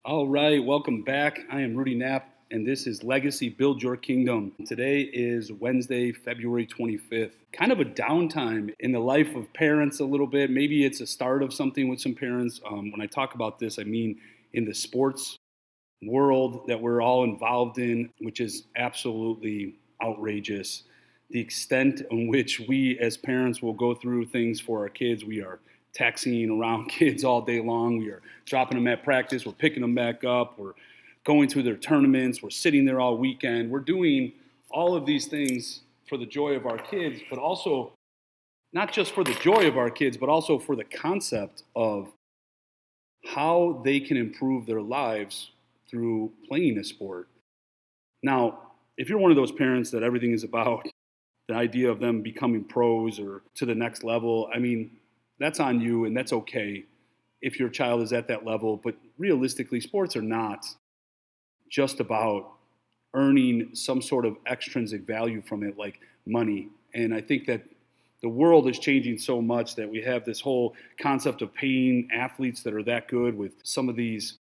All right, welcome back. I am Rudy Knapp, and this is Legacy Build Your Kingdom. Today is Wednesday, February 25th. Kind of a downtime in the life of parents a little bit. Maybe it's a start of something with some parents. When I talk about this, I mean in the sports world that we're all involved in, which is absolutely outrageous. The extent in which we as parents will go through things for our kids. We are taxiing around kids all day long. We are dropping them at practice. We're picking them back up. We're going to their tournaments. We're sitting there all weekend. We're doing all of these things for the joy of our kids, but also not just for the joy of our kids, but also for the concept of how they can improve their lives through playing a sport. Now, if you're one of those parents that everything is about the idea of them becoming pros or to the next level, I mean, that's on you and that's okay if your child is at that level. But realistically, sports are not just about earning some sort of extrinsic value from it, like money. And I think that the world is changing so much that we have this whole concept of paying athletes that are that good with some of these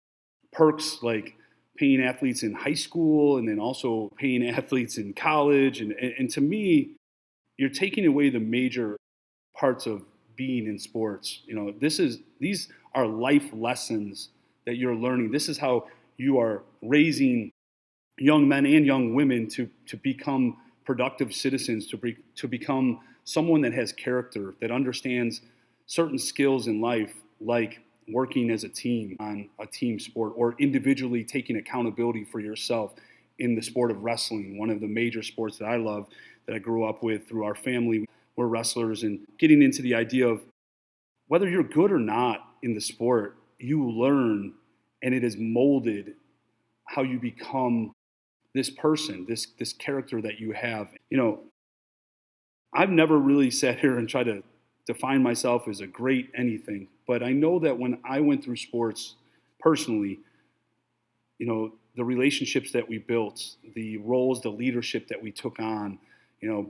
perks, like paying athletes in high school and then also paying athletes in college. And to me, you're taking away the major parts of being in sports. These are life lessons that you're learning. This is how you are raising young men and young women to become productive citizens, to become someone that has character, that understands certain skills in life, like working as a team on a team sport or individually taking accountability for yourself in the sport of wrestling, one of the major sports that I love, that I grew up with through our family. We're wrestlers, and getting into the idea of whether you're good or not in the sport, you learn and it is molded how you become this person, this character that you have. I've never really sat here and tried to define myself as a great anything, but I know that when I went through sports personally, the relationships that we built, the roles, the leadership that we took on,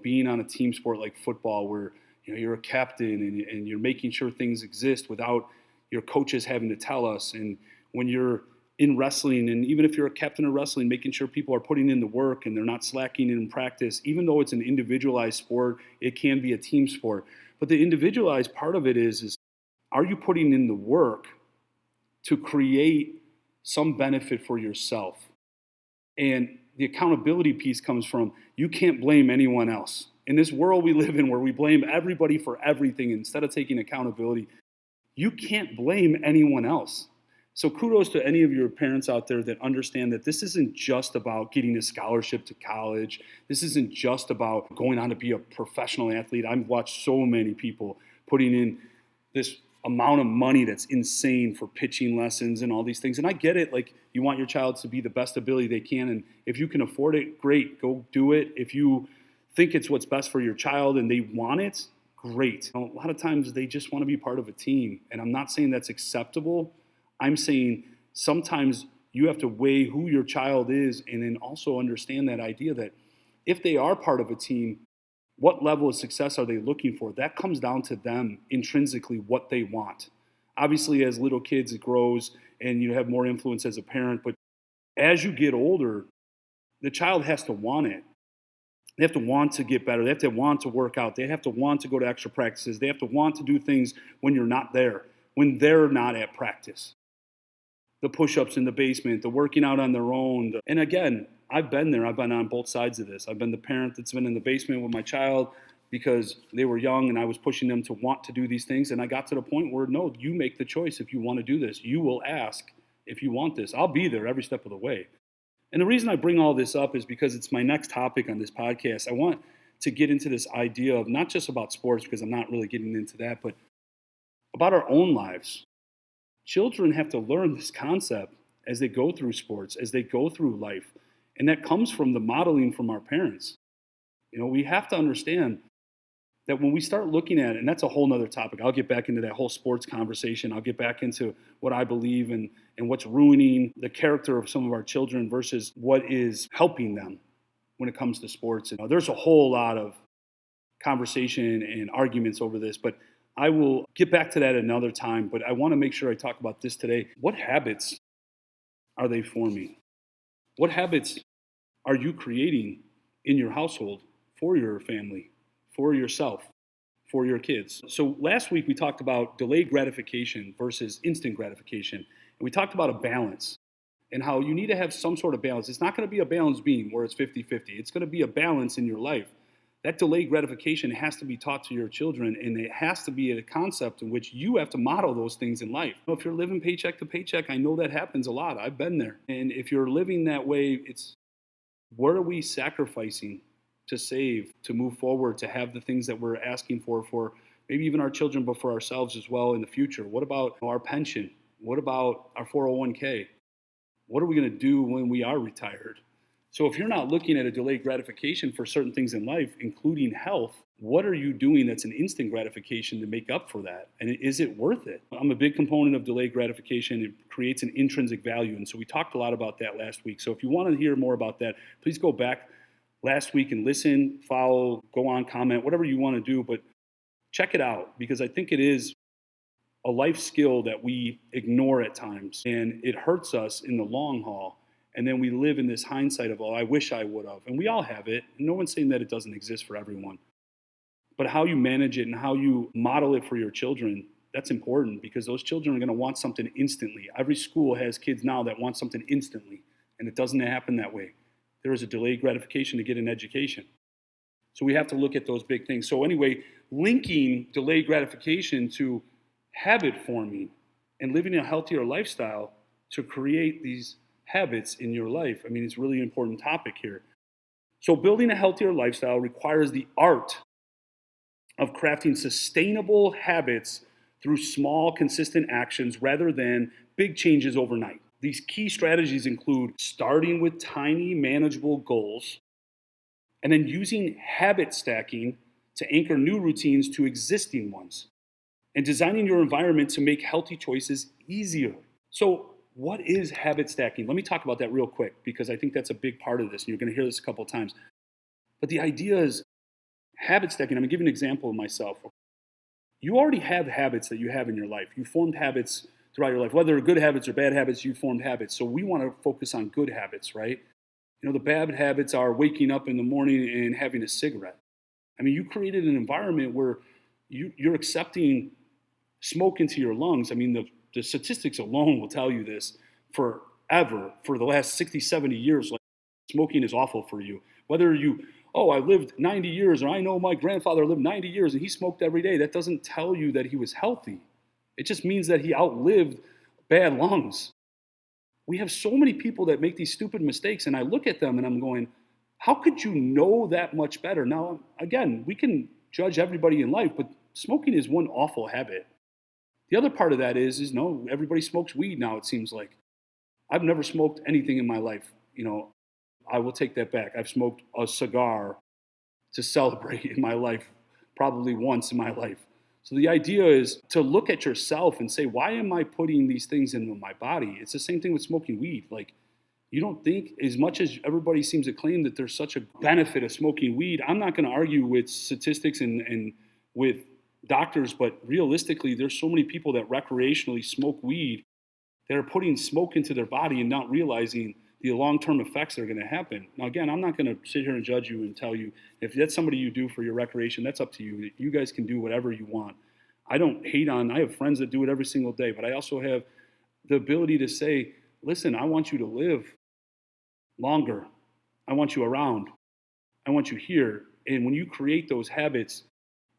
being on a team sport like football where, you're a captain and you're making sure things exist without your coaches having to tell us. And when you're in wrestling, and even if you're a captain of wrestling, making sure people are putting in the work and they're not slacking in practice, even though it's an individualized sport, it can be a team sport. But the individualized part of it is are you putting in the work to create some benefit for yourself? And the accountability piece comes from you can't blame anyone else. In this world we live in where we blame everybody for everything instead of taking accountability, you can't blame anyone else. So kudos to any of your parents out there that understand that this isn't just about getting a scholarship to college. This isn't just about going on to be a professional athlete. I've watched so many people putting in this amount of money that's insane for pitching lessons and all these things. And I get it. Like, you want your child to be the best ability they can. And if you can afford it, great, go do it. If you think it's what's best for your child and they want it, great. A lot of times they just want to be part of a team. And I'm not saying that's acceptable. I'm saying sometimes you have to weigh who your child is and then also understand that idea that if they are part of a team, what level of success are they looking for? That comes down to them intrinsically, what they want. Obviously, as little kids, it grows and you have more influence as a parent. But as you get older, the child has to want it. They have to want to get better. They have to want to work out. They have to want to go to extra practices. They have to want to do things when you're not there, when they're not at practice. The push-ups in the basement, the working out on their own. And again, I've been there. I've been on both sides of this. I've been the parent that's been in the basement with my child because they were young and I was pushing them to want to do these things. And I got to the point where, no, you make the choice if you want to do this. You will ask if you want this. I'll be there every step of the way. And the reason I bring all this up is because it's my next topic on this podcast. I want to get into this idea of not just about sports, because I'm not really getting into that, but about our own lives. Children have to learn this concept as they go through sports, as they go through life. And that comes from the modeling from our parents. We have to understand that when we start looking at it, and that's a whole nother topic. I'll get back into that whole sports conversation. I'll get back into what I believe and what's ruining the character of some of our children versus what is helping them when it comes to sports. And there's a whole lot of conversation and arguments over this, but I will get back to that another time. But I want to make sure I talk about this today. What habits are they forming? What habits are you creating in your household for your family, for yourself, for your kids? So last week we talked about delayed gratification versus instant gratification. And we talked about a balance and how you need to have some sort of balance. It's not going to be a balanced beam where it's 50-50. It's going to be a balance in your life. That delayed gratification has to be taught to your children, and it has to be a concept in which you have to model those things in life. If you're living paycheck to paycheck, I know that happens a lot. I've been there. And if you're living that way, it's what are we sacrificing to save, to move forward, to have the things that we're asking for maybe even our children, but for ourselves as well in the future? What about our pension? What about our 401k? What are we going to do when we are retired? So if you're not looking at a delayed gratification for certain things in life, including health, what are you doing that's an instant gratification to make up for that? And is it worth it? I'm a big component of delayed gratification. It creates an intrinsic value. And so we talked a lot about that last week. So if you want to hear more about that, please go back last week and listen, follow, go on, comment, whatever you want to do. But check it out, because I think it is a life skill that we ignore at times, and it hurts us in the long haul. And then we live in this hindsight of, oh, I wish I would have. And we all have it. And no one's saying that it doesn't exist for everyone. But how you manage it and how you model it for your children, that's important, because those children are going to want something instantly. Every school has kids now that want something instantly, and it doesn't happen that way. There is a delayed gratification to get an education. So we have to look at those big things. So anyway, linking delayed gratification to habit forming and living a healthier lifestyle to create these habits in your life. I mean, it's a really important topic here. So building a healthier lifestyle requires the art of crafting sustainable habits through small, consistent actions rather than big changes overnight. These key strategies include starting with tiny, manageable goals, and then using habit stacking to anchor new routines to existing ones, and designing your environment to make healthy choices easier. So what is habit stacking? Let me talk about that real quick, because I think that's a big part of this, and you're going to hear this a couple of times. But the idea is habit stacking. I'm going to give you an example of myself. You already have habits that you have in your life. You formed habits throughout your life, whether they're good habits or bad habits. You formed habits. So we want to focus on good habits, right? You know, the bad habits are waking up in the morning and having a cigarette. I mean, you created an environment where you're accepting smoke into your lungs. I mean, the statistics alone will tell you this forever. For the last 60, 70 years, like, smoking is awful for you. Whether you, oh, I lived 90 years, or I know my grandfather lived 90 years and he smoked every day, that doesn't tell you that he was healthy. It just means that he outlived bad lungs. We have so many people that make these stupid mistakes, and I look at them and I'm going, how could you know that much better? Now, again, we can judge everybody in life, but smoking is one awful habit. The other part of that is no, everybody smokes weed now, it seems like. I've never smoked anything in my life. You know, I will take that back. I've smoked a cigar to celebrate in my life, probably once in my life. So the idea is to look at yourself and say, why am I putting these things into my body? It's the same thing with smoking weed. Like, you don't think, as much as everybody seems to claim that there's such a benefit of smoking weed, I'm not going to argue with statistics and with doctors, but realistically, there's so many people that recreationally smoke weed that are putting smoke into their body and not realizing the long-term effects that are going to happen. Now, again, I'm not going to sit here and judge you and tell you if that's somebody you do for your recreation, that's up to you. You guys can do whatever you want. I don't hate on, I have friends that do it every single day, but I also have the ability to say, listen, I want you to live longer. I want you around. I want you here. And when you create those habits,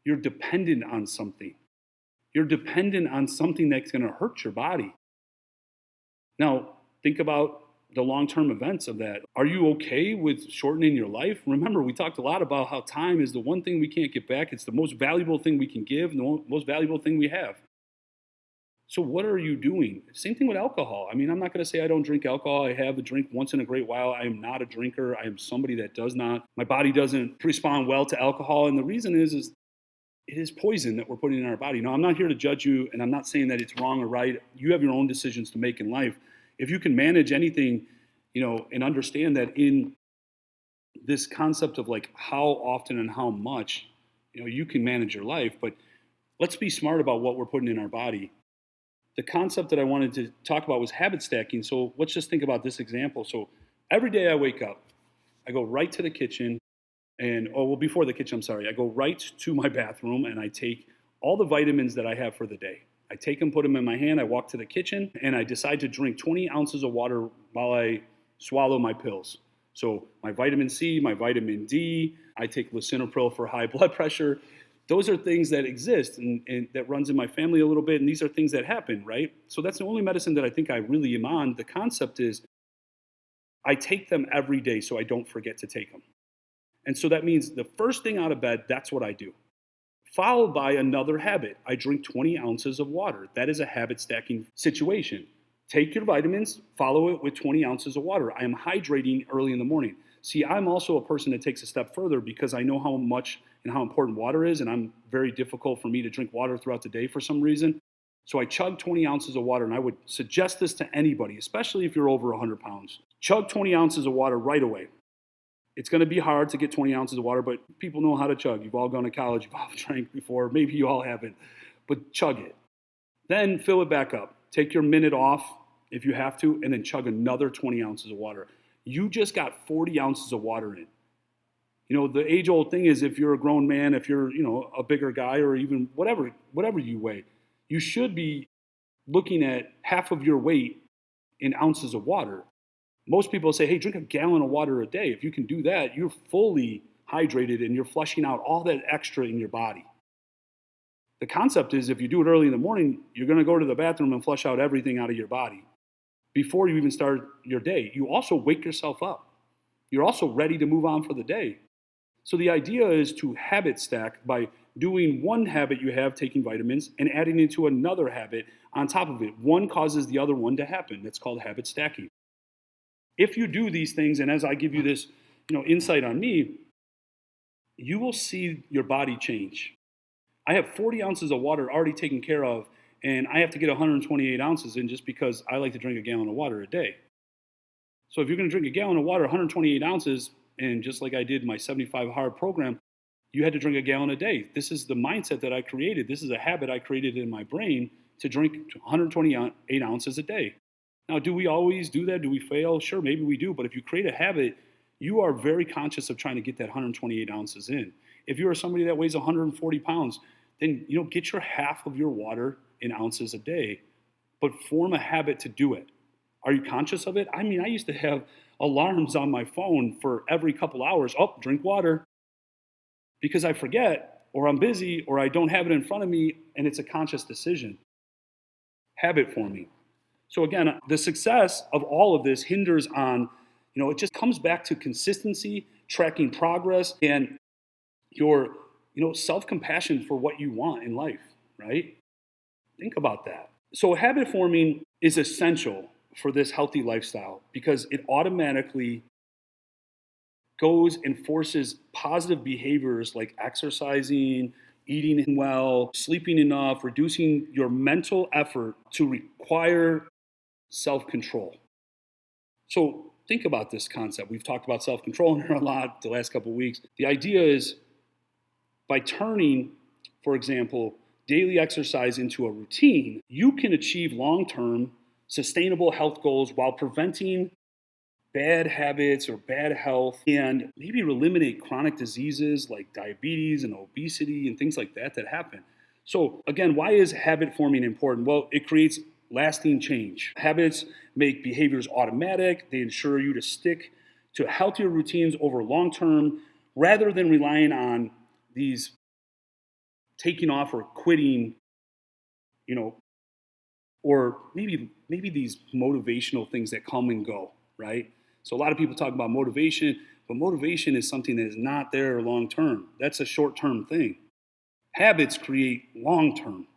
you're dependent on something. You're dependent on something that's going to hurt your body. Now, think about the long-term events of that. Are you okay with shortening your life? Remember, we talked a lot about how time is the one thing we can't get back. It's the most valuable thing we can give, and the most valuable thing we have. So what are you doing? Same thing with alcohol. I mean, I'm not going to say I don't drink alcohol. I have a drink once in a great while. I am not a drinker. I am somebody that does not. My body doesn't respond well to alcohol, and the reason is it is poison that we're putting in our body. Now, I'm not here to judge you, and I'm not saying that it's wrong or right. You have your own decisions to make in life. If you can manage anything, you know, and understand that in this concept of like how often and how much, you know, you can manage your life, but let's be smart about what we're putting in our body. the concept that I wanted to talk about was habit stacking. So let's just think about this example. So every day I wake up, I go right to the kitchen and, oh, well, before the kitchen, I'm sorry, I go right to my bathroom and I take all the vitamins that I have for the day. I take them, put them in my hand, I walk to the kitchen, and I decide to drink 20 ounces of water while I swallow my pills. So my vitamin C, my vitamin D, I take lisinopril for high blood pressure. Those are things that exist and that runs in my family a little bit, and these are things that happen, right? So that's the only medicine that I think I really am on. The concept is I take them every day so I don't forget to take them. And so that means the first thing out of bed, that's what I do. Followed by another habit. I drink 20 ounces of water. That is a habit stacking situation. Take your vitamins, follow it with 20 ounces of water. I am hydrating early in the morning. See, I'm also a person that takes a step further because I know how much and how important water is, and I'm very difficult for me to drink water throughout the day for some reason. So I chug 20 ounces of water, and I would suggest this to anybody, especially if you're over 100 pounds. Chug 20 ounces of water right away. It's going to be hard to get 20 ounces of water, but people know how to chug. You've all gone to college, you've all drank before. Maybe you all haven't, but chug it. Then fill it back up. Take your minute off if you have to, and then chug another 20 ounces of water. You just got 40 ounces of water in. You know, the age-old thing is if you're a grown man, if you're, a bigger guy or even whatever you weigh, you should be looking at half of your weight in ounces of water. Most people say, hey, drink a gallon of water a day. If you can do that, you're fully hydrated and you're flushing out all that extra in your body. The concept is if you do it early in the morning, you're going to go to the bathroom and flush out everything out of your body before you even start your day. You also wake yourself up. You're also ready to move on for the day. So the idea is to habit stack by doing one habit you have, taking vitamins, and adding into another habit on top of it. One causes the other one to happen. That's called habit stacking. If you do these things, and as I give you this, insight on me, you will see your body change. I have 40 ounces of water already taken care of, and I have to get 128 ounces in just because I like to drink a gallon of water a day. So if you're going to drink a gallon of water, 128 ounces, and just like I did my 75 hard program, you had to drink a gallon a day. This is the mindset that I created. This is a habit I created in my brain to drink 128 ounces a day. Now, do we always do that? Do we fail? Sure, maybe we do. But if you create a habit, you are very conscious of trying to get that 128 ounces in. If you are somebody that weighs 140 pounds, then get your half of your water in ounces a day, but form a habit to do it. Are you conscious of it? I mean, I used to have alarms on my phone for every couple hours. Oh, drink water. Because I forget, or I'm busy, or I don't have it in front of me, and it's a conscious decision. Habit forming. So again, the success of all of this hinders on, it just comes back to consistency, tracking progress, and your, self-compassion for what you want in life, right? Think about that. So habit forming is essential for this healthy lifestyle because it automatically goes and forces positive behaviors like exercising, eating well, sleeping enough, reducing your mental effort to require self-control. So think about this concept. We've talked about self-control in here a lot the last couple of weeks. The idea is by turning, for example, daily exercise into a routine, you can achieve long-term sustainable health goals while preventing bad habits or bad health and maybe eliminate chronic diseases like diabetes and obesity and things like that happen. So again, why is habit forming important? Well, it creates lasting change. Habits make behaviors automatic. They ensure you to stick to healthier routines over long term rather than relying on these taking off or quitting, or maybe these motivational things that come and go, right? So a lot of people talk about motivation, but motivation is something that is not there long term. That's a short term thing. Habits create long term.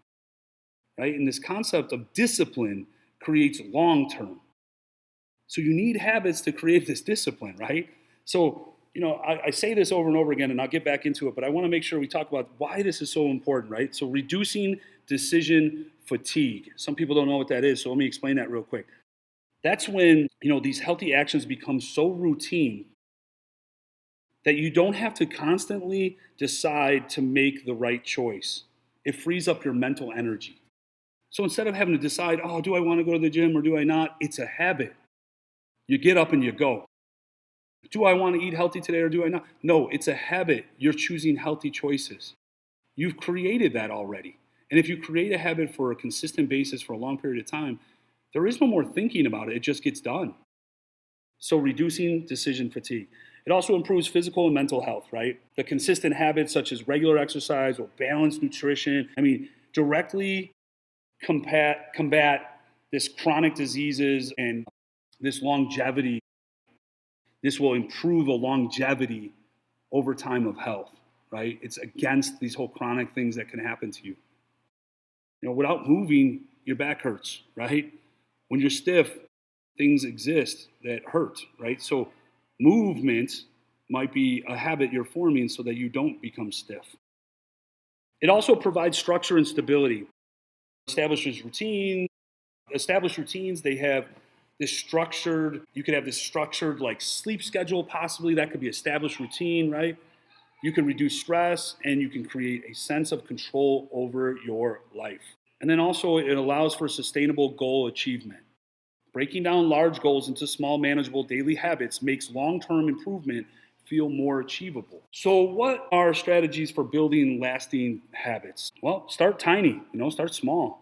Right? And this concept of discipline creates long term. So you need habits to create this discipline, right? So, I say this over and over again, and I'll get back into it, but I want to make sure we talk about why this is so important, right? So reducing decision fatigue. Some people don't know what that is, so let me explain that real quick. That's when, these healthy actions become so routine that you don't have to constantly decide to make the right choice. It frees up your mental energy. So instead of having to decide, oh, do I want to go to the gym or do I not? It's a habit. You get up and you go. Do I want to eat healthy today or do I not? No, it's a habit. You're choosing healthy choices. You've created that already. And if you create a habit for a consistent basis for a long period of time, there is no more thinking about it. It just gets done. So reducing decision fatigue. It also improves physical and mental health, right? The consistent habits such as regular exercise or balanced nutrition, directly combat this chronic diseases and this longevity. This will improve the longevity over time of health, right? It's against these whole chronic things that can happen to you. Without moving, your back hurts, right? When you're stiff, things exist that hurt, right? So movement might be a habit you're forming so that you don't become stiff. It also provides structure and stability. Established routines, they have you could have this structured like sleep schedule possibly. That could be established routine, right? You can reduce stress and you can create a sense of control over your life. And then also it allows for sustainable goal achievement. Breaking down large goals into small, manageable daily habits makes long-term improvement feel more achievable. So what are strategies for building lasting habits? Well, start tiny, start small.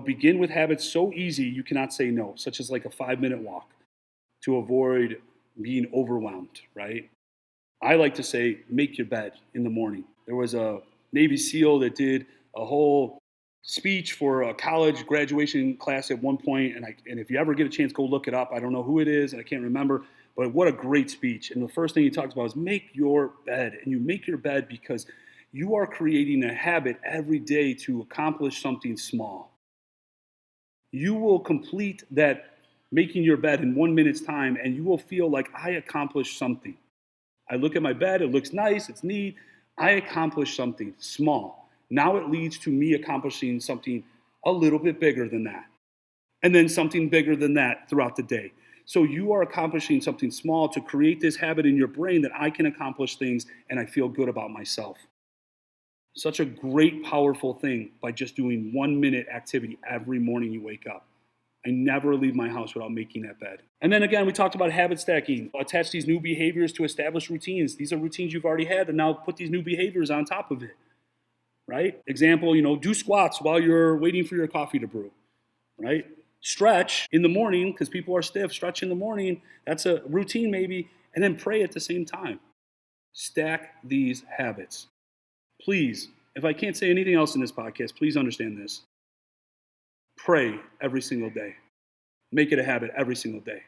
Begin with habits so easy you cannot say no, such as like a 5-minute walk to avoid being overwhelmed, right? I like to say, make your bed in the morning. There was a Navy SEAL that did a whole speech for a college graduation class at one point, and if you ever get a chance, go look it up. I don't know who it is, and I can't remember, but what a great speech. And the first thing he talks about is make your bed. And you make your bed because you are creating a habit every day to accomplish something small. You will complete that making your bed in 1 minute's time, and you will feel like I accomplished something. I look at my bed, it looks nice, it's neat. I accomplished something small. Now it leads to me accomplishing something a little bit bigger than that. And then something bigger than that throughout the day. So you are accomplishing something small to create this habit in your brain that I can accomplish things and I feel good about myself. Such a great, powerful thing by just doing 1 minute activity every morning you wake up. I never leave my house without making that bed. And then again, we talked about habit stacking. Attach these new behaviors to established routines. These are routines you've already had, and now put these new behaviors on top of it, right? Example, do squats while you're waiting for your coffee to brew, right? Stretch in the morning, because people are stiff, stretch in the morning. That's a routine maybe, and then pray at the same time. Stack these habits. Please, if I can't say anything else in this podcast, please understand this. Pray every single day. Make it a habit every single day.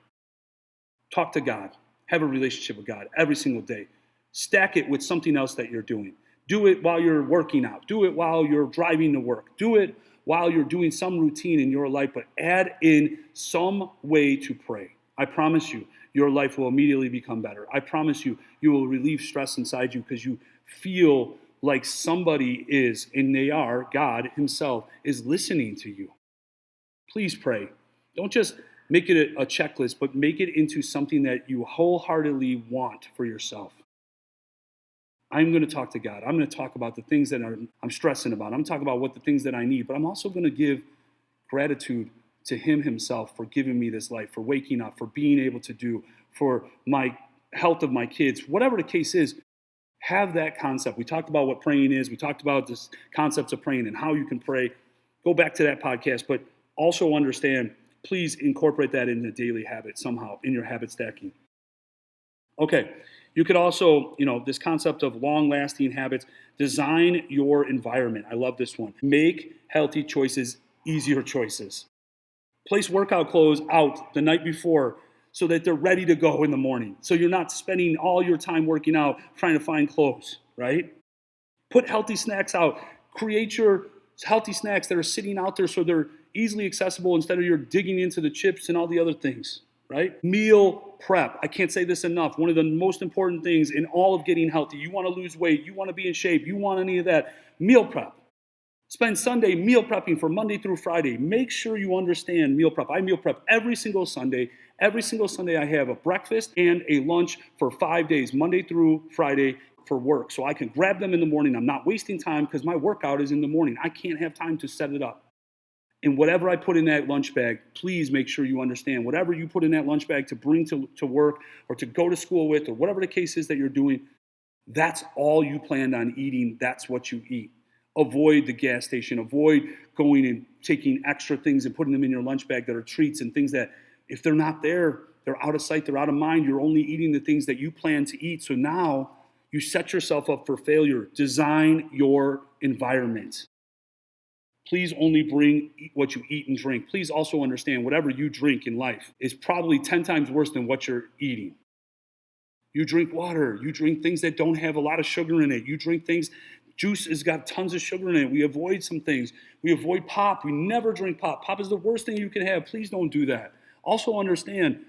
Talk to God. Have a relationship with God every single day. Stack it with something else that you're doing. Do it while you're working out. Do it while you're driving to work. Do it while you're doing some routine in your life, but add in some way to pray. I promise you, your life will immediately become better. I promise you, you will relieve stress inside you because you feel like somebody is, and they are, God himself, is listening to you. Please pray. Don't just make it a checklist, but make it into something that you wholeheartedly want for yourself. I'm going to talk to God. I'm going to talk about the things that I'm stressing about. I'm talking about the things that I need, but I'm also going to give gratitude to him himself for giving me this life, for waking up, for being able to do, for my health of my kids, whatever the case is. Have that concept. We talked about what praying is. We talked about this concepts of praying and how you can pray. Go back to that podcast, but also understand, please incorporate that into daily habits somehow in your habit stacking. Okay, you could also, this concept of long-lasting habits, design your environment. I love this one. Make healthy choices easier choices. Place workout clothes out the night before so that they're ready to go in the morning. So you're not spending all your time working out trying to find clothes, right? Put healthy snacks out. Create your healthy snacks that are sitting out there so they're easily accessible instead of you're digging into the chips and all the other things, right? Meal prep. I can't say this enough. One of the most important things in all of getting healthy. You want to lose weight. You want to be in shape. You want any of that. Meal prep. Spend Sunday meal prepping for Monday through Friday. Make sure you understand meal prep. I meal prep every single Sunday. Every single Sunday I have a breakfast and a lunch for 5 days, Monday through Friday for work. So I can grab them in the morning. I'm not wasting time because my workout is in the morning. I can't have time to set it up. And whatever I put in that lunch bag, please make sure you understand whatever you put in that lunch bag to bring to work or to go to school with, or whatever the case is that you're doing, that's all you planned on eating. That's what you eat. Avoid the gas station. Avoid going and taking extra things and putting them in your lunch bag that are treats and things that, if they're not there, they're out of sight, they're out of mind. You're only eating the things that you plan to eat. So now you set yourself up for failure. Design your environment. Please only bring what you eat and drink. Please also understand whatever you drink in life is probably 10 times worse than what you're eating. You drink water. You drink things that don't have a lot of sugar in it. You drink things, juice has got tons of sugar in it. We avoid some things. We avoid pop. We never drink pop. Pop is the worst thing you can have. Please don't do that. Also understand,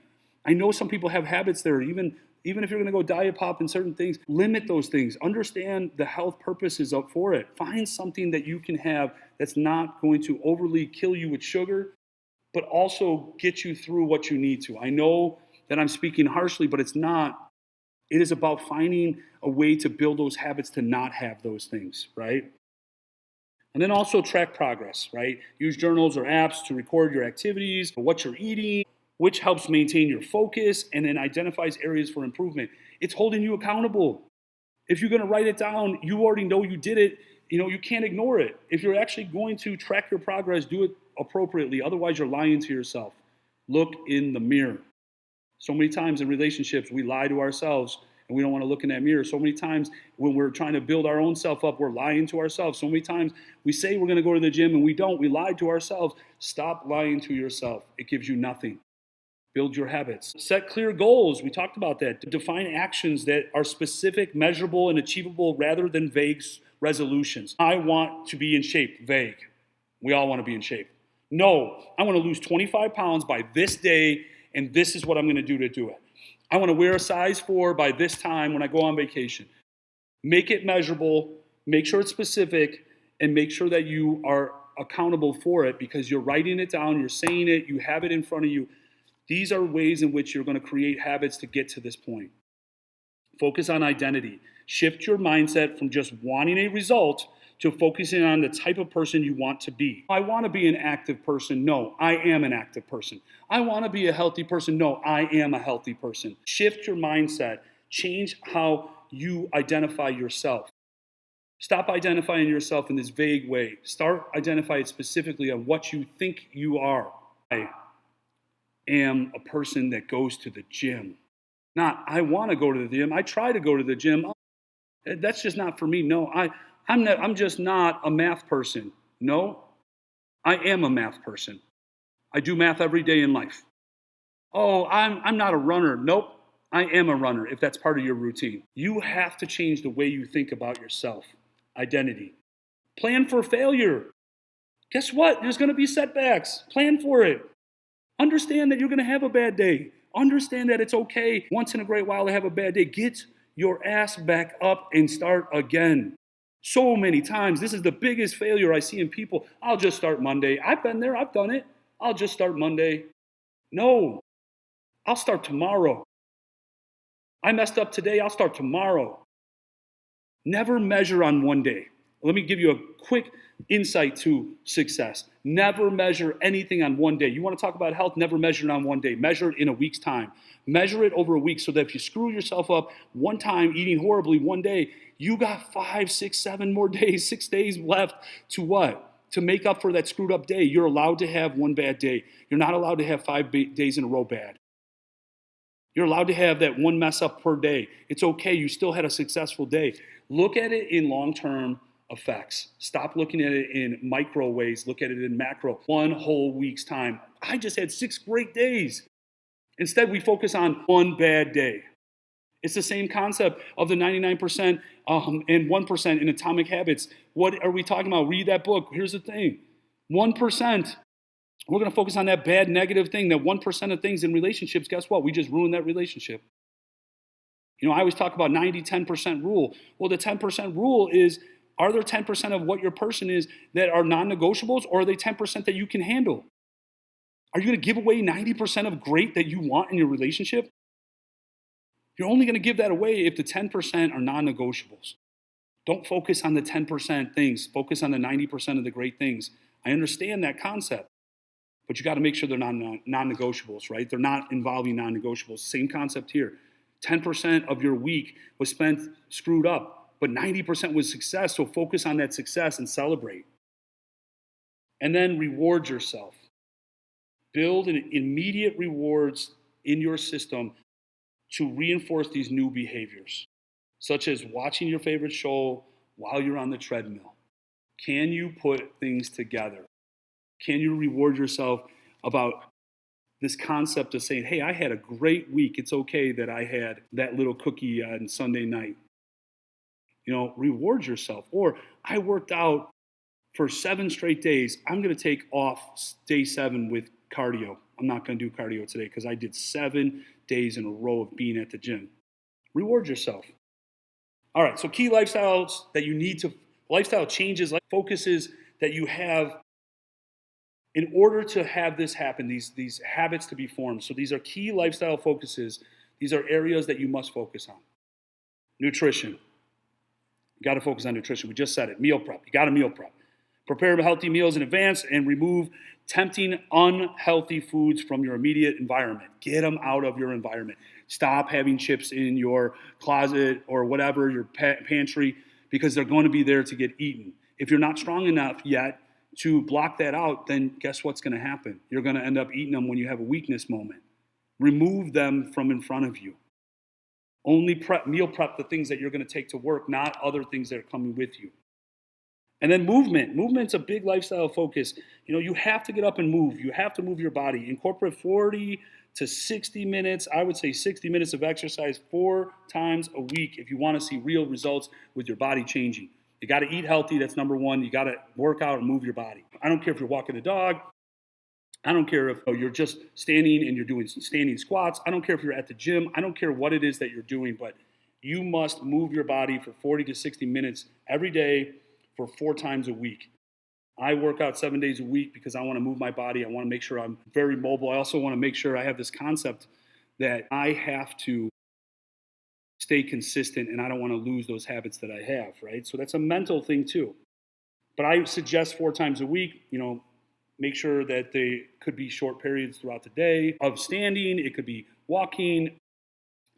I know some people have habits there, even if you're going to go diet pop and certain things, limit those things. Understand the health purposes up for it. Find something that you can have that's not going to overly kill you with sugar, but also get you through what you need to. I know that I'm speaking harshly, but it's not. It is about finding a way to build those habits to not have those things, right? And then also track progress, right? Use journals or apps to record your activities, what you're eating, which helps maintain your focus and then identifies areas for improvement. It's holding you accountable. If you're going to write it down, you already know you did it. You can't ignore it. If you're actually going to track your progress, do it appropriately. Otherwise, you're lying to yourself. Look in the mirror. So many times in relationships, we lie to ourselves and we don't want to look in that mirror. So many times when we're trying to build our own self up, we're lying to ourselves. So many times we say we're going to go to the gym and we don't. We lie to ourselves. Stop lying to yourself. It gives you nothing. Build your habits. Set clear goals. We talked about that. Define actions that are specific, measurable, and achievable rather than vague resolutions. I want to be in shape. Vague. We all want to be in shape. No, I want to lose 25 pounds by this day, and this is what I'm going to do it. I want to wear a size 4 by this time when I go on vacation. Make it measurable, make sure it's specific, and make sure that you are accountable for it because you're writing it down, you're saying it, you have it in front of you. These are ways in which you're going to create habits to get to this point. Focus on identity. Shift your mindset from just wanting a result to focusing on the type of person you want to be. I want to be an active person. No, I am an active person. I want to be a healthy person. No, I am a healthy person. Shift your mindset. Change how you identify yourself. Stop identifying yourself in this vague way. Start identifying specifically on what you think you are. I am a person that goes to the gym. Not, I want to go to the gym. I try to go to the gym. That's just not for me. No, I'm just not a math person. No, I am a math person. I do math every day in life. Oh, I'm not a runner. Nope, I am a runner if that's part of your routine. You have to change the way you think about yourself. Identity. Plan for failure. Guess what? There's going to be setbacks. Plan for it. Understand that you're going to have a bad day. Understand that it's okay once in a great while to have a bad day. Get your ass back up and start again. So many times, this is the biggest failure I see in people. I'll just start Monday. I've been there. I've done it. I'll just start Monday. No, I'll start tomorrow. I messed up today. I'll start tomorrow. Never measure on one day. Let me give you a quick insight to success. Never measure anything on one day. You want to talk about health? Never measure it on one day. Measure it in a week's time. Measure it over a week so that if you screw yourself up one time eating horribly one day, you got 5, 6, 7 more days, 6 days left to what? To make up for that screwed up day. You're allowed to have one bad day. You're not allowed to have 5 days in a row bad. You're allowed to have that one mess up per day. It's okay. You still had a successful day. Look at it in long-term effects. Stop looking at it in micro ways. Look at it in macro. One whole week's time. I just had 6 great days. Instead, we focus on one bad day. It's the same concept of the 99% and 1% in Atomic Habits. What are we talking about? Read that book. Here's the thing. 1%. We're going to focus on that bad negative thing, that 1% of things in relationships. Guess what? We just ruined that relationship. I always talk about 90-10% rule. Well, the 10% rule is, are there 10% of what your person is that are non-negotiables, or are they 10% that you can handle? Are you going to give away 90% of great that you want in your relationship? You're only going to give that away if the 10% are non-negotiables. Don't focus on the 10% things. Focus on the 90% of the great things. I understand that concept, but you got to make sure they're not non-negotiables, right? They're not involving non-negotiables. Same concept here. 10% of your week was spent screwed up, but 90% was success. So focus on that success and celebrate. And then reward yourself. Build an immediate rewards in your system to reinforce these new behaviors, such as watching your favorite show while you're on the treadmill. Can you put things together? Can you reward yourself about this concept of saying, hey, I had a great week. It's okay that I had that little cookie on Sunday night. Reward yourself. Or I worked out for 7 straight days. I'm going to take off day 7 with cardio. I'm not going to do cardio today because I did 7 days in a row of being at the gym. Reward yourself. All right, so key lifestyle changes, like focuses that you have in order to have this happen, these habits to be formed. So these are key lifestyle focuses. These are areas that you must focus on. Nutrition. You got to focus on nutrition. We just said it. Meal prep. You got to meal prep. Prepare healthy meals in advance and remove tempting, unhealthy foods from your immediate environment. Get them out of your environment. Stop having chips in your closet or whatever, your pantry, because they're going to be there to get eaten. If you're not strong enough yet to block that out, then guess what's going to happen? You're going to end up eating them when you have a weakness moment. Remove them from in front of you. Only meal prep the things that you're going to take to work, not other things that are coming with you. And then movement. Movement's a big lifestyle focus. You have to get up and move. You have to move your body. Incorporate 40 to 60 minutes, I would say 60 minutes of exercise 4 times a week if you want to see real results with your body changing. You got to eat healthy. That's number one. You got to work out and move your body. I don't care if you're walking the dog. I don't care if you're just standing and you're doing standing squats. I don't care if you're at the gym. I don't care what it is that you're doing, but you must move your body for 40 to 60 minutes every day for 4 times a week. I work out 7 days a week because I want to move my body. I want to make sure I'm very mobile. I also want to make sure I have this concept that I have to stay consistent and I don't want to lose those habits that I have, right? So that's a mental thing too. But I suggest 4 times a week, make sure that they could be short periods throughout the day of standing. It could be walking,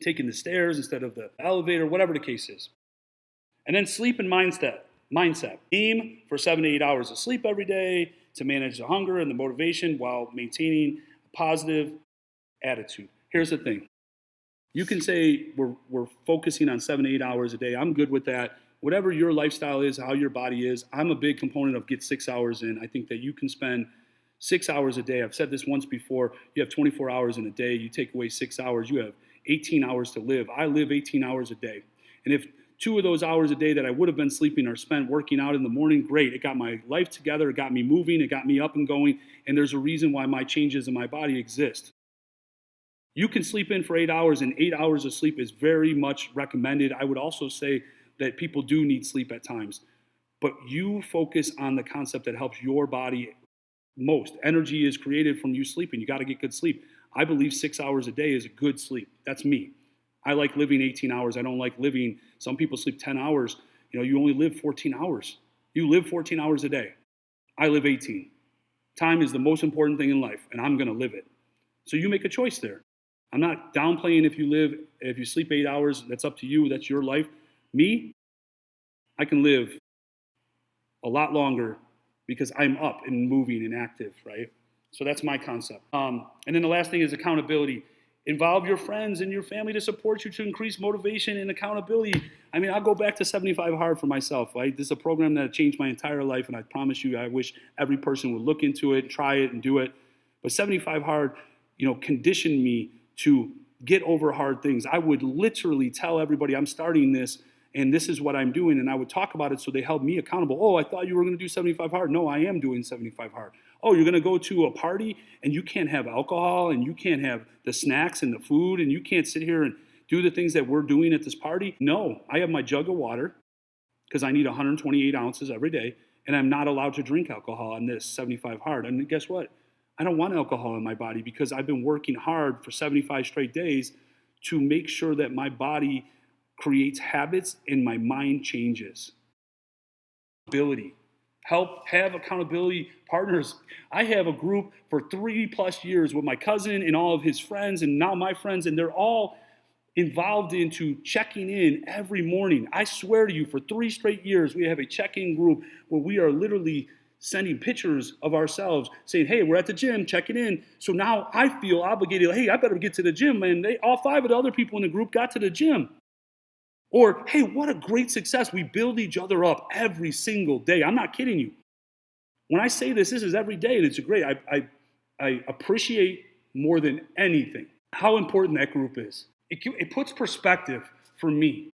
taking the stairs instead of the elevator, whatever the case is. And then sleep and mindset. Aim for 7 to 8 hours of sleep every day to manage the hunger and the motivation while maintaining a positive attitude. Here's the thing. You can say we're focusing on 7 to 8 hours a day. I'm good with that. Whatever your lifestyle is, how your body is, I'm a big component of get 6 hours in. I think that you can spend 6 hours a day. I've said this once before. You have 24 hours in a day. You take away 6 hours, you have 18 hours to live. I live 18 hours a day. And if 2 of those hours a day that I would have been sleeping are spent working out in the morning, great. It got my life together. It got me moving. It got me up and going. And there's a reason why my changes in my body exist. You can sleep in for 8 hours, and 8 hours of sleep is very much recommended. I would also say that people do need sleep at times. But you focus on the concept that helps your body most. Energy is created from you sleeping. You got to get good sleep. I believe 6 hours a day is a good sleep. That's me. I like living 18 hours. I don't like living, some people sleep 10 hours. You only live 14 hours. You live 14 hours a day. I live 18. Time is the most important thing in life, and I'm going to live it. So you make a choice there. I'm not downplaying if you sleep 8 hours, that's up to you, that's your life. Me, I can live a lot longer because I'm up and moving and active, right? So that's my concept. And then the last thing is accountability. Involve your friends and your family to support you to increase motivation and accountability. I'll go back to 75 Hard for myself, right? This is a program that changed my entire life, and I promise you, I wish every person would look into it, try it, and do it. But 75 Hard, conditioned me to get over hard things. I would literally tell everybody I'm starting this, and this is what I'm doing, and I would talk about it so they held me accountable. Oh, I thought you were going to do 75 Hard. No, I am doing 75 Hard. Oh, you're going to go to a party and you can't have alcohol and you can't have the snacks and the food and you can't sit here and do the things that we're doing at this party? No, I have my jug of water because I need 128 ounces every day, and I'm not allowed to drink alcohol on this 75 Hard. And guess what? I don't want alcohol in my body because I've been working hard for 75 straight days to make sure that my body creates habits and my mind changes. help, have accountability partners. I have a group for 3+ years with my cousin and all of his friends and now my friends, and they're all involved into checking in every morning. I swear to you, for 3 straight years, we have a check-in group where we are literally sending pictures of ourselves saying, hey, we're at the gym, checking in. So now I feel obligated, hey, I better get to the gym. And all 5 of the other people in the group got to the gym. Or, hey, what a great success. We build each other up every single day. I'm not kidding you. When I say this is every day, and it's great. I appreciate more than anything how important that group is. It puts perspective for me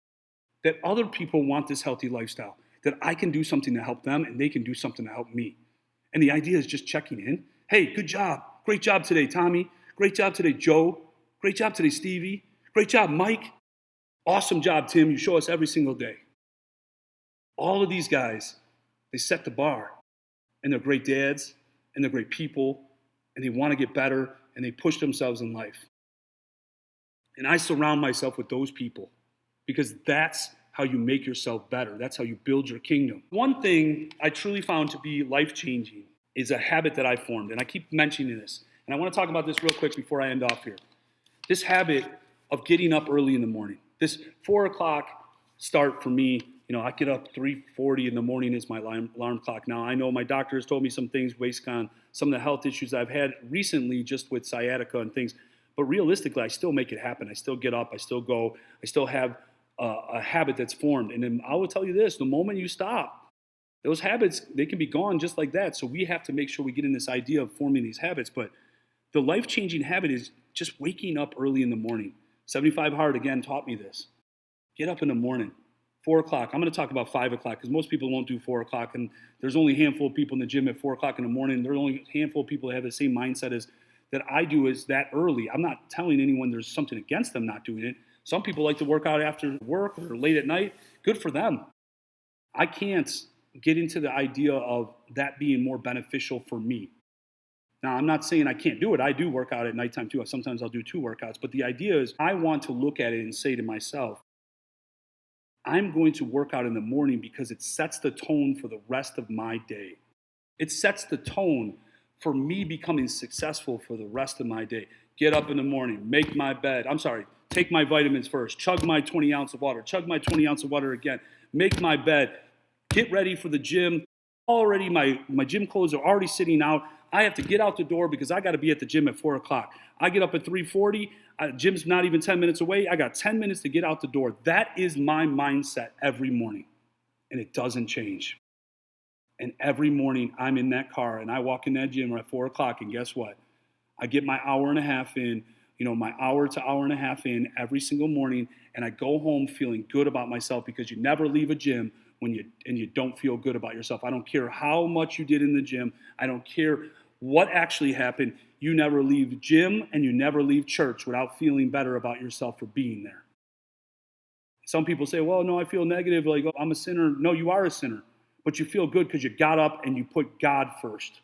that other people want this healthy lifestyle, that I can do something to help them and they can do something to help me. And the idea is just checking in. Hey, good job. Great job today, Tommy. Great job today, Joe. Great job today, Stevie. Great job, Mike. Awesome job, Tim. You show us every single day. All of these guys, they set the bar, and they're great dads, and they're great people, and they want to get better, and they push themselves in life. And I surround myself with those people because that's how you make yourself better. That's how you build your kingdom. One thing I truly found to be life-changing is a habit that I formed, and I keep mentioning this. And I want to talk about this real quick before I end off here. This habit of getting up early in the morning. This 4 o'clock start for me, I get up 3:40 in the morning is my alarm clock. Now, I know my doctor has told me some things based on some of the health issues I've had recently just with sciatica and things. But realistically, I still make it happen. I still get up. I still go. I still have a habit that's formed. And then I will tell you this, the moment you stop, those habits, they can be gone just like that. So we have to make sure we get in this idea of forming these habits. But the life-changing habit is just waking up early in the morning. 75 Hard, again, taught me this. Get up in the morning, 4 o'clock. I'm going to talk about 5 o'clock because most people won't do 4 o'clock. And there's only a handful of people in the gym at 4 o'clock in the morning. There's only a handful of people that have the same mindset as that I do is that early. I'm not telling anyone there's something against them not doing it. Some people like to work out after work or late at night. Good for them. I can't get into the idea of that being more beneficial for me. Now, I'm not saying I can't do it. I do work out at nighttime too. Sometimes I'll do 2 workouts. But the idea is I want to look at it and say to myself, I'm going to work out in the morning because it sets the tone for the rest of my day. It sets the tone for me becoming successful for the rest of my day. Get up in the morning, make my bed. Take my vitamins first, chug my 20 ounce of water, chug my 20 ounce of water again, make my bed, get ready for the gym. Already my gym clothes are already sitting out. I have to get out the door because I got to be at the gym at 4 o'clock. I get up at 3:40. Gym's not even 10 minutes away. I got 10 minutes to get out the door. That is my mindset every morning, and it doesn't change. And every morning I'm in that car and I walk in that gym at 4 o'clock, and guess what? I get my hour and a half in, my hour to hour and a half in every single morning, and I go home feeling good about myself because you never leave a gym when you don't feel good about yourself. I don't care how much you did in the gym. I don't care what actually happened. You never leave the gym and you never leave church without feeling better about yourself for being there. Some people say, well, no, I feel negative, like, oh, I'm a sinner. No, you are a sinner, but you feel good because you got up and you put God first.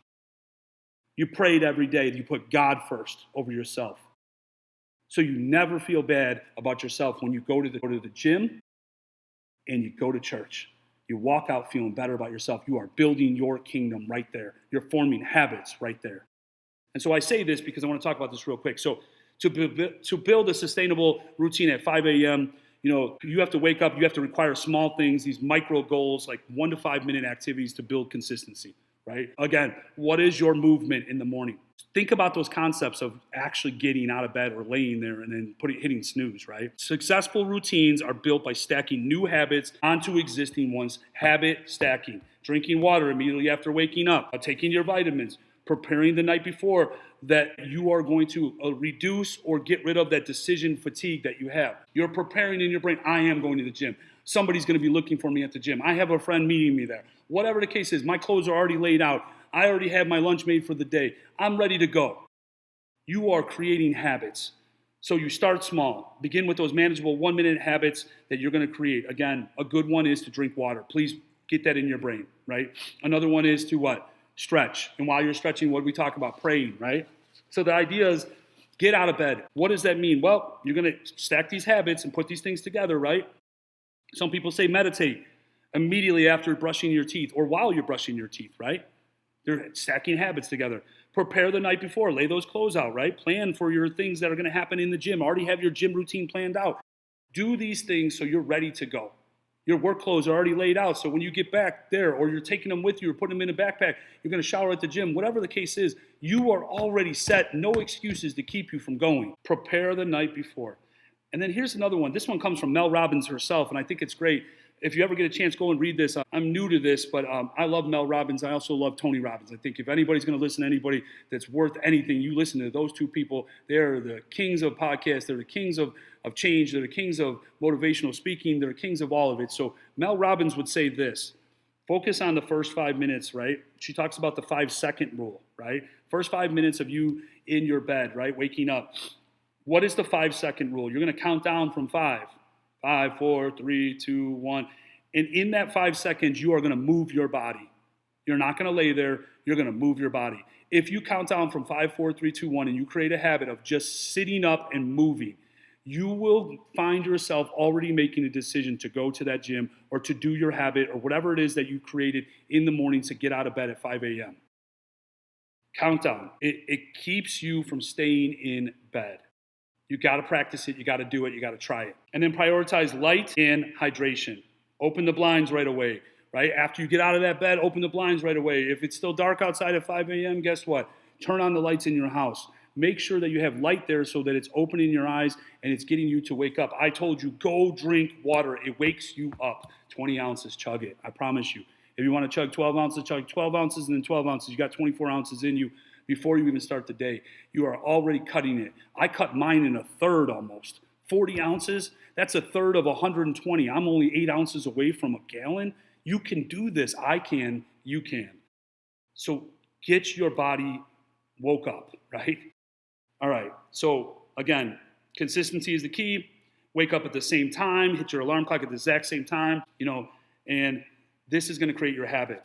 You prayed every day. You put God first over yourself. So you never feel bad about yourself when you go to the gym and you go to church. You walk out feeling better about yourself. You are building your kingdom right there. You're forming habits right there. And so I say this because I want to talk about this real quick. So to build a sustainable routine at 5 a.m., you have to wake up. You have to require small things, these micro goals, like 1 to 5 minute activities to build consistency, right? Again, what is your movement in the morning? Think about those concepts of actually getting out of bed or laying there and then hitting snooze, right? Successful routines are built by stacking new habits onto existing ones. Habit stacking. Drinking water immediately after waking up. Taking your vitamins. Preparing the night before that you are going to reduce or get rid of that decision fatigue that you have. You're preparing in your brain, I am going to the gym. Somebody's going to be looking for me at the gym. I have a friend meeting me there. Whatever the case is, my clothes are already laid out. I already have my lunch made for the day. I'm ready to go. You are creating habits. So you start small. Begin with those manageable 1 minute habits that you're going to create. Again, a good one is to drink water. Please get that in your brain, right? Another one is to what? Stretch. And while you're stretching, what do we talk about? Praying, right? So the idea is get out of bed. What does that mean? Well, you're going to stack these habits and put these things together, right? Some people say meditate. immediately after brushing your teeth or while you're brushing your teeth, right? They're stacking habits together. Prepare the night before, lay those clothes out, right? Plan for your things that are going to happen in the gym. Already have your gym routine planned out. Do these things so you're ready to go. Your work clothes are already laid out, so when you get back there, or you're taking them with you or putting them in a backpack, you're going to shower at the gym, whatever the case is, you are already set. No excuses to keep you from going. Prepare the night before. And then here's another one. This one comes from Mel Robbins herself, and I think it's great. If you ever get a chance, go and read this. I'm new to this, but I love Mel Robbins. I also love Tony Robbins. I think if anybody's going to listen to anybody that's worth anything, you listen to those two people. They're the kings of podcasts. They're the kings of change. They're the kings of motivational speaking. They're the kings of all of it. So Mel Robbins would say this: focus on the first 5 minutes, right? She talks about the 5-second rule, right? First 5 minutes of you in your bed, right? Waking up. What is the 5-second rule? You're going to count down from 5. 5, 4, 3, 2, 1. And in that 5 seconds, you are going to move your body. You're not going to lay there. You're going to move your body. If you count down from 5, 4, 3, 2, 1, and you create a habit of just sitting up and moving, you will find yourself already making a decision to go to that gym or to do your habit or whatever it is that you created in the morning to get out of bed at 5 a.m. Countdown. It keeps you from staying in bed. You got to practice it. You got to do it. You got to try it. And then prioritize light and hydration. Open the blinds right away, right? After you get out of that bed, open the blinds right away. If it's still dark outside at 5 a.m., guess what? Turn on the lights in your house. Make sure that you have light there so that it's opening your eyes and it's getting you to wake up. I told you, go drink water. It wakes you up. 20 ounces, chug it. I promise you. If you want to chug 12 ounces, chug 12 ounces and then 12 ounces. You got 24 ounces in you before you even start the day. You are already cutting it. I cut mine in a third almost. 40 ounces, that's a third of 120. I'm only 8 ounces away from a gallon. You can do this. I can. You can. So get your body woke up, right? All right. So again, consistency is the key. Wake up at the same time. Hit your alarm clock at the exact same time, and this is going to create your habit.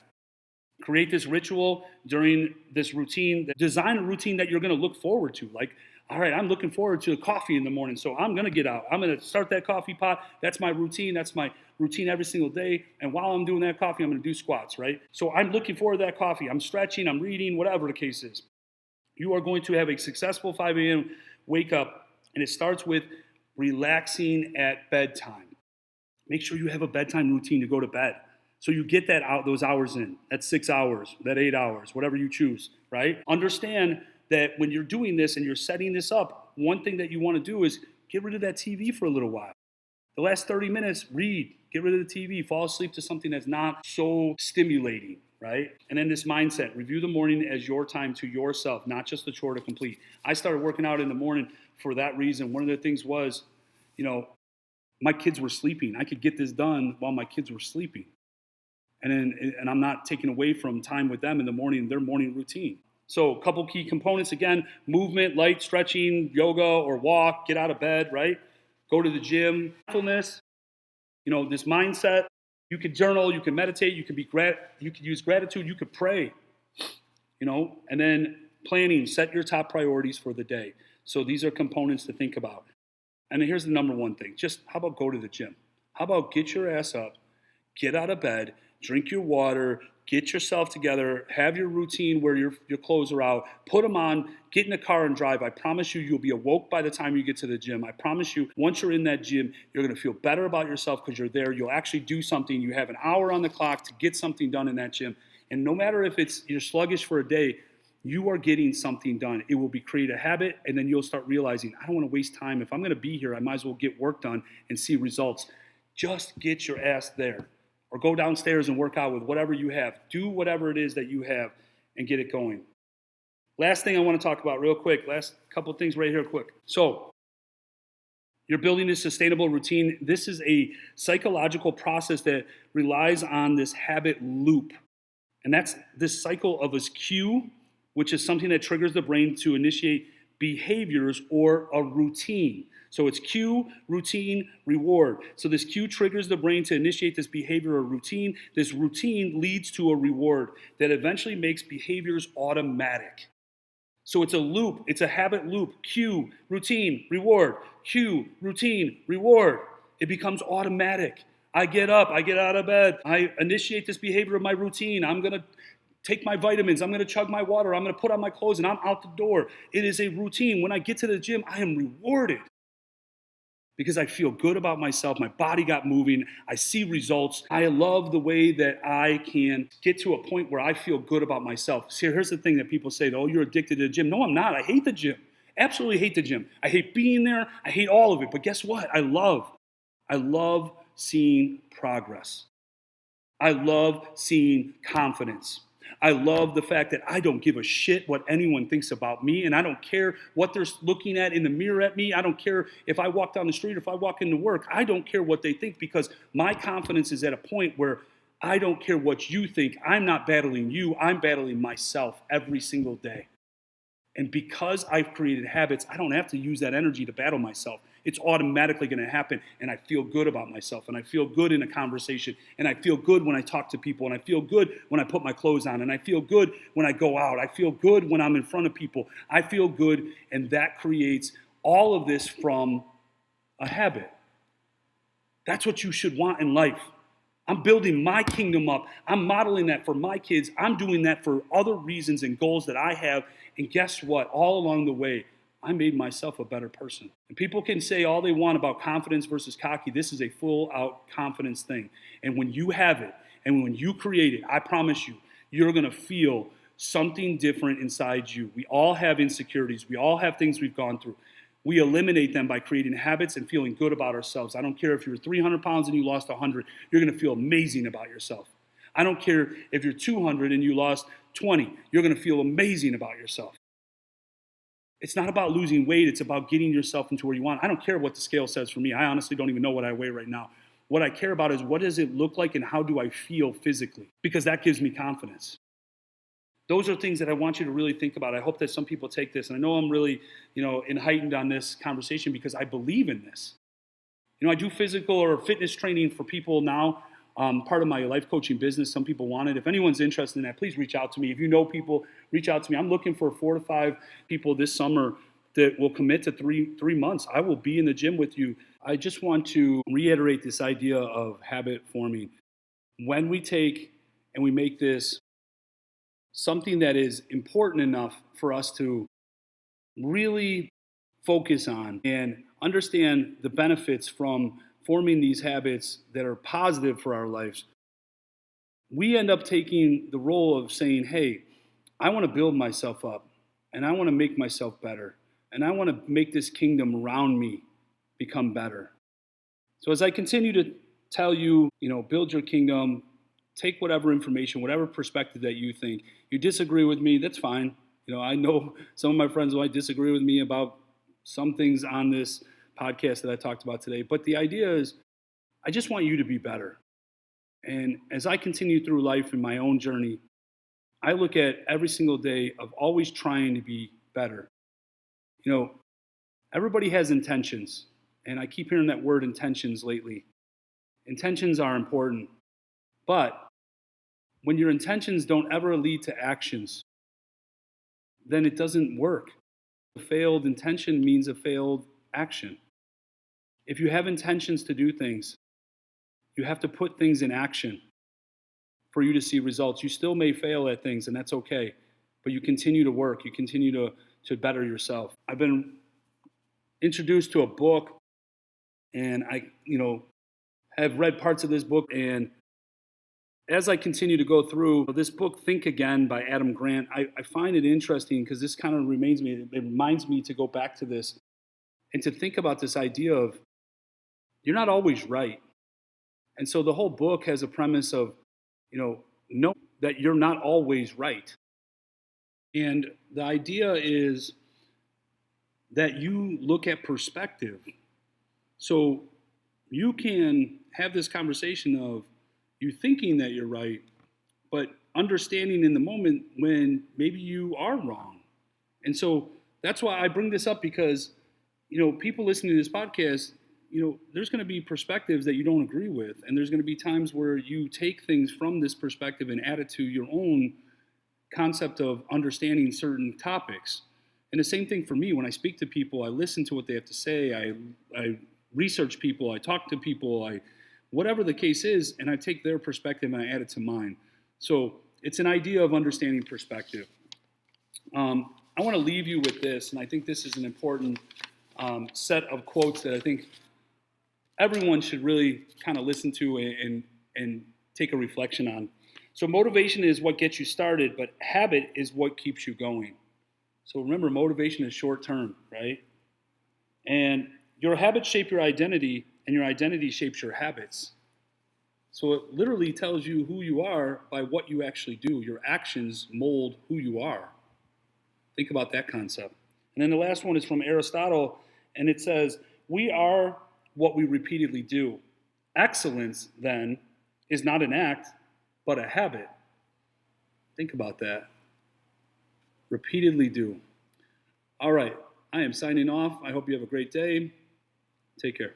Create this ritual during this routine. Design a routine that you're going to look forward to. Like, all right, I'm looking forward to coffee in the morning, so I'm going to get out. I'm going to start that coffee pot. That's my routine. That's my routine every single day. And while I'm doing that coffee, I'm going to do squats, right? So I'm looking forward to that coffee. I'm stretching. I'm reading, whatever the case is. You are going to have a successful 5 a.m. wake up, and it starts with relaxing at bedtime. Make sure you have a bedtime routine to go to bed. So you get those hours in, that 6 hours, that 8 hours, whatever you choose, right? Understand that when you're doing this and you're setting this up, one thing that you want to do is get rid of that TV for a little while. The last 30 minutes, read, get rid of the TV, fall asleep to something that's not so stimulating, right? And then this mindset, review the morning as your time to yourself, not just a chore to complete. I started working out in the morning for that reason. One of the things was, my kids were sleeping. I could get this done while my kids were sleeping. And I'm not taking away from time with them in the morning, their morning routine. So a couple key components, again, movement, light, stretching, yoga or walk, get out of bed, right? Go to the gym, mindfulness, this mindset. You could journal, you can meditate, you could use gratitude, you could pray, and then planning, set your top priorities for the day. So these are components to think about. And then here's the number one thing. Just how about go to the gym? How about get your ass up, get out of bed, drink your water, get yourself together, have your routine where your clothes are out, put them on, get in the car and drive. I promise you, you'll be awoke by the time you get to the gym. I promise you, once you're in that gym, you're going to feel better about yourself because you're there. You'll actually do something. You have an hour on the clock to get something done in that gym. And no matter if you're sluggish for a day, you are getting something done. It will create a habit, and then you'll start realizing, I don't want to waste time. If I'm going to be here, I might as well get work done and see results. Just get your ass there. Or go downstairs and work out with whatever you have. Do whatever it is that you have and get it going. Last thing I want to talk about real quick. Last couple of things right here quick. So you're building this sustainable routine. This is a psychological process that relies on this habit loop. And that's this cycle of this cue, which is something that triggers the brain to initiate behaviors or a routine. So it's cue, routine, reward. So this cue triggers the brain to initiate this behavior or routine. This routine leads to a reward that eventually makes behaviors automatic. So it's a loop. It's a habit loop. Cue, routine, reward. Cue, routine, reward. It becomes automatic. I get up, I get out of bed, I initiate this behavior of my routine. I'm going to take my vitamins, I'm going to chug my water, I'm going to put on my clothes, and I'm out the door. It is a routine. When I get to the gym, I am rewarded because I feel good about myself. My body got moving. I see results. I love the way that I can get to a point where I feel good about myself. See, here's the thing that people say, oh, you're addicted to the gym. No, I'm not. I hate the gym. Absolutely hate the gym. I hate being there. I hate all of it. But guess what? I love seeing progress. I love seeing confidence. I love the fact that I don't give a shit what anyone thinks about me, and I don't care what they're looking at in the mirror at me. I don't care if I walk down the street or if I walk into work. I don't care what they think because my confidence is at a point where I don't care what you think. I'm not battling you. I'm battling myself every single day. And because I've created habits, I don't have to use that energy to battle myself. It's automatically going to happen, and I feel good about myself, and I feel good in a conversation, and I feel good when I talk to people, and I feel good when I put my clothes on, and I feel good when I go out. I feel good when I'm in front of people. I feel good, and that creates all of this from a habit. That's what you should want in life. I'm building my kingdom up. I'm modeling that for my kids. I'm doing that for other reasons and goals that I have. And guess what? All along the way, I made myself a better person. And people can say all they want about confidence versus cocky. This is a full out confidence thing. And when you have it and when you create it, I promise you, you're going to feel something different inside you. We all have insecurities. We all have things we've gone through. We eliminate them by creating habits and feeling good about ourselves. I don't care if you're 300 pounds and you lost 100, you're going to feel amazing about yourself. I don't care if you're 200 and you lost 20, you're going to feel amazing about yourself. It's not about losing weight, it's about getting yourself into where you want. I don't care what the scale says for me. I honestly don't even know what I weigh right now. What I care about is what does it look like and how do I feel physically? Because that gives me confidence. Those are things that I want you to really think about. I hope that some people take this. And I know I'm really, heightened on this conversation because I believe in this. I do physical or fitness training for people now. Part of my life coaching business. Some people want it. If anyone's interested in that, please reach out to me. If you know people, reach out to me. I'm looking for 4 to 5 people this summer that will commit to three months. I will be in the gym with you. I just want to reiterate this idea of habit forming. When we take and we make this something that is important enough for us to really focus on and understand the benefits from forming these habits that are positive for our lives, we end up taking the role of saying, hey, I want to build myself up and I want to make myself better and I want to make this kingdom around me become better. So as I continue to tell you, build your kingdom, take whatever information, whatever perspective that you think. You disagree with me, that's fine. I know some of my friends might disagree with me about some things on this podcast that I talked about today. But the idea is, I just want you to be better. And as I continue through life in my own journey, I look at every single day of always trying to be better. Everybody has intentions. And I keep hearing that word intentions lately. Intentions are important. But when your intentions don't ever lead to actions, then it doesn't work. A failed intention means a failed action. If you have intentions to do things, you have to put things in action for you to see results. You still may fail at things, and that's okay. But you continue to work. You continue to better yourself. I've been introduced to a book, and I, have read parts of this book, and as I continue to go through this book, Think Again by Adam Grant, I find it interesting because this kind of reminds me to go back to this and to think about this idea of you're not always right. And so the whole book has a premise of, know that you're not always right. And the idea is that you look at perspective. So you can have this conversation of you thinking that you're right, but understanding in the moment when maybe you are wrong. And so that's why I bring this up because, people listening to this podcast, there's going to be perspectives that you don't agree with. And there's going to be times where you take things from this perspective and add it to your own concept of understanding certain topics. And the same thing for me, when I speak to people, I listen to what they have to say. I research people. I talk to people. I whatever the case is, and I take their perspective and I add it to mine. So it's an idea of understanding perspective. I want to leave you with this, and I think this is an important set of quotes that I think everyone should really kind of listen to and take a reflection on. So motivation is what gets you started, but habit is what keeps you going. So remember, motivation is short term, right? And your habits shape your identity, and your identity shapes your habits. So it literally tells you who you are by what you actually do. Your actions mold who you are. Think about that concept. And then the last one is from Aristotle, and it says, "We are what we repeatedly do. Excellence, then, is not an act, but a habit." Think about that. Repeatedly do. All right, I am signing off. I hope you have a great day. Take care.